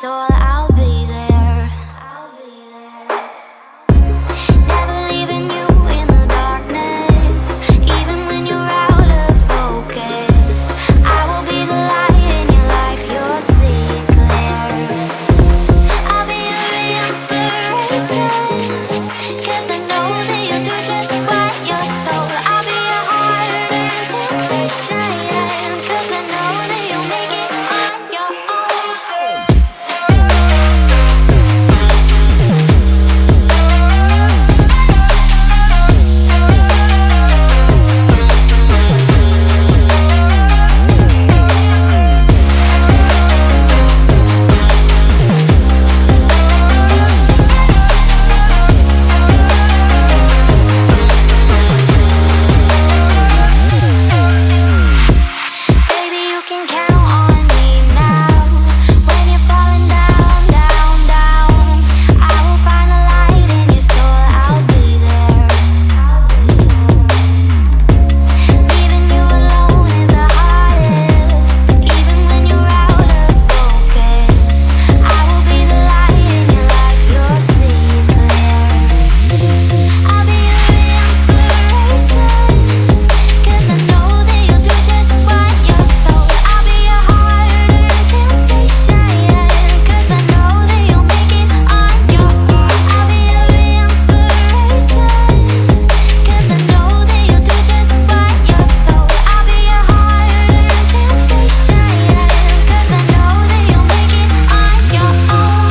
soul, I'll be there. Never leaving you in the darkness, even when you're out of focus. I will be the light in your life, you'll see it clear. I'll be your inspiration, 'cause I know that you'll do just what you're told. I'll be your heart and temptation, 'cause I know that you'll make it on your own. Baby, you can count on me now. When you're falling down, down, down, I will find the light in your soul, I'll be there. Leaving you alone is the hardest, even when you're out of focus. I will be the light in your life, you'll see it clear. I'll be your inspiration, 'cause I know that you'll do just what you're told. I'll be your heart and temptation, 'cause I know that you'll make it on your own. I'll be your inspiration, 'cause I know that you'll do just what you're told. I'll be your heart and temptation, 'cause I know that you'll make it on your own.